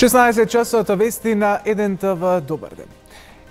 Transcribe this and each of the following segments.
16 часот вести на 1ТВ. Добар ден.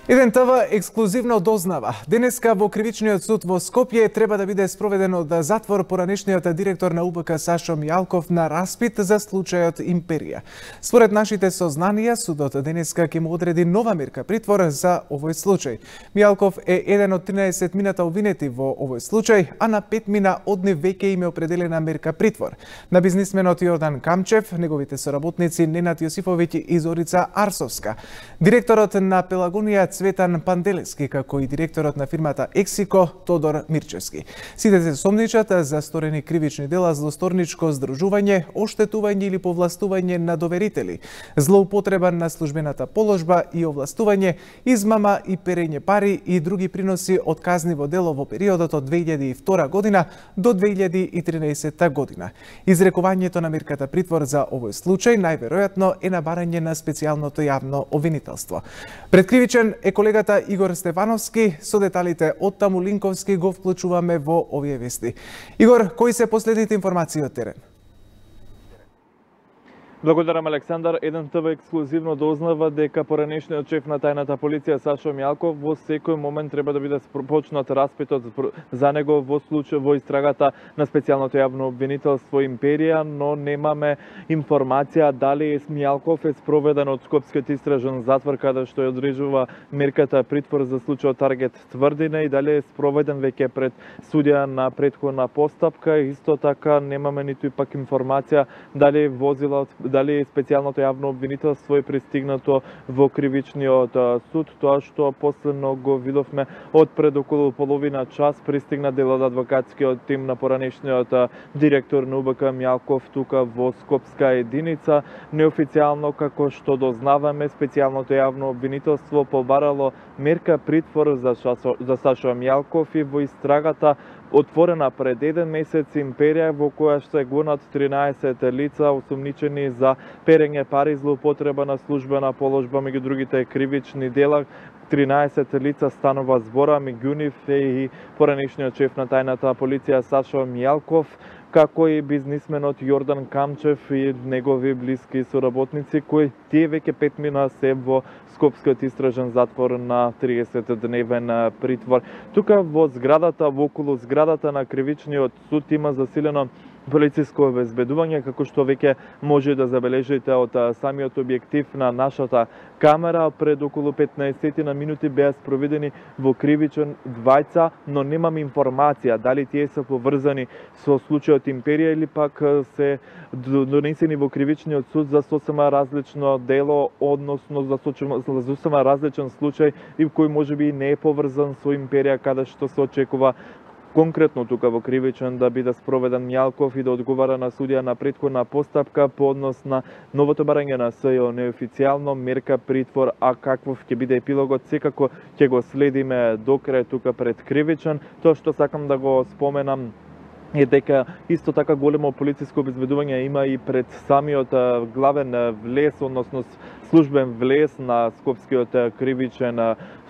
1ТВ ексклузивно дознава. Денеска во Кривичниот суд во Скопје треба да биде спроведен од затвор поранешниот директор на УБК Сашо Мијалков на распит за случајот Империја. Според нашите сознанија, судот денеска ќе му одреди нова мерка притвор за овој случај. Мијалков е еден од 13 мината обвинети во овој случај, а на 5 мина од нив веќе им е определена мерка притвор. На бизнисменот Јордан Камчев, неговите соработници Ненад Јосифовиќ и Зорица Арсовска, директорот на Пелагонија Цветан Панделевски, како и директорот на фирмата Ексико Тодор Мирчевски. Сите се сомничат за сторени кривични дела, злосторничко здружување, оштетување или повластување на доверители, злоупотреба на службената положба и овластување, измама и перење пари и други приноси од казниво дело во периодот од 2002 година до 2013 година. Изрекувањето на мерката притвор за овој случај најверојатно е на барање на специјалното јавно обвинителство. Пред кривичен е колегата Игор Стефановски. Со деталите од таму Линковски го вклучуваме во овие вести. Игор, кои се последните информации од терен? Благодарам, Александар. 1ТВ ексклузивно дознава дека поранешниот шеф на тајната полиција Сашо Мијалков во секој момент треба да биде почнат распитот за него во случај во истрагата на специјалното јавно обвинителство Империја, но немаме информација дали Мијалков е спроведен од Скопскиот истражен затвор каде што ја одржува мерката притвор за случајот Таргет Тврдина и дали е спроведен веќе пред судија на претходна постапка. Исто така немаме ниту и пак информација дали специјалното јавно обвинителство е пристигнато во кривичниот суд. Тоа што последно го видовме од пред околу половина час пристигна дел од адвокатскиот тим на поранешниот директор на УБК Мијалков тука во Скопска единица. Неофицијално, како што дознаваме, специјалното јавно обвинителство побарало мерка притвор за Сашо Мијалков и во истрагата отворена пред еден месец Империја, во која се гонат 13 лица осумничени за перење пари, злоупотреба на службена положба, меѓу другите кривични дела. 13 лица станува збора, меѓу нив е и поранешниот шеф на тајната полиција Сашо Мијалков, како и бизнисменот Јордан Камчев и негови блиски соработници, кои тие веќе 5 мина се во Скопскиот истражен затвор на 30-дневен притвор. Тука во зградата, во околу зградата на кривичниот суд има засилено полициско обезбедување, како што веќе може да забележите од самиот објектив на нашата камера. Пред околу 15 на минути беа спроведени во кривичен двајца, но немам информација дали тие се поврзани со случајот Империја или пак се донесени во кривичниот суд за сосема различно дело, односно за сосема различен случај и кој можеби не е поврзан со Империја, каде што се очекува конкретно тука во кривичен да биде спроведен Мијалков и да одговара на судија на претходна постапка по однос на новото барање на СЈО неофицијално мерка притвор, а каквов ќе биде епилогот секако ќе го следиме до крај тука пред кривичен. Тоа што сакам да го споменам е дека исто така големо полициско обезбедување има и пред самиот главен влез, односно службен влез на Скопскиот кривичен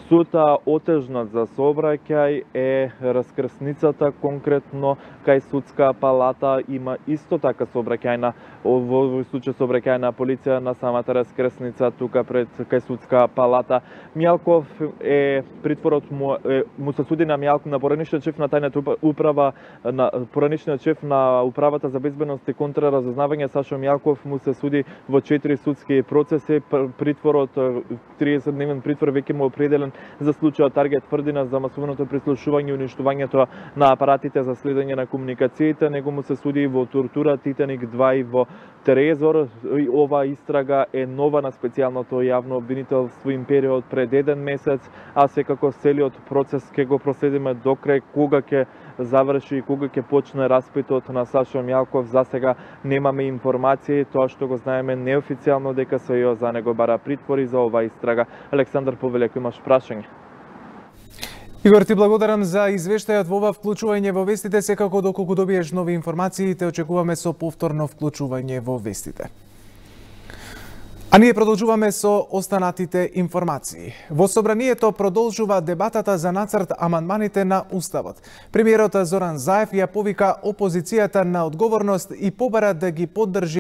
суд. Отежнат за сообраќај е раскрсницата, конкретно кај судска палата има исто така сообраќајна, во овој случај сообраќајна полиција на самата раскрсница тука пред кај судска палата. Мијалков е притворот му се суди на Мијалков, на поранешниот шеф на тајната управа, на поранешниот шеф на управата за безбедност и контраразузнавање Сашо Мијалков му се суди во 4 судски процеси. Притворот 30-дневен притвор веќе му определен за случајот Таргет Тврдина, за масовното прислушување и уништувањето на апаратите за следење на комуникациите. Него му се суди во тортура Титаник 2 и во Трезор. Ова истрага е нова на специјалното јавно обвинителство Империја од пред еден месец, а секако целиот процес ќе го проследиме до крај. Кога ќе заврши и кога ќе почне распитот на Сашо Мијалков, за сега немаме информации. Тоа што го знаеме неофицијално дека СЈО за него бара притвори за ова истрага. Александар Повелеко, имаш прашање? Игор, ти благодарам за извештајот во ова вклучување во вестите. Секако доколку добиеш нови информации, те очекуваме со повторно вклучување во вестите. А ние продолжуваме со останатите информации. Во Собранието продолжува дебатата за нацрт амандманите на Уставот. Премиерот Зоран Заев ја повика опозицијата на одговорност и побара да ги поддржи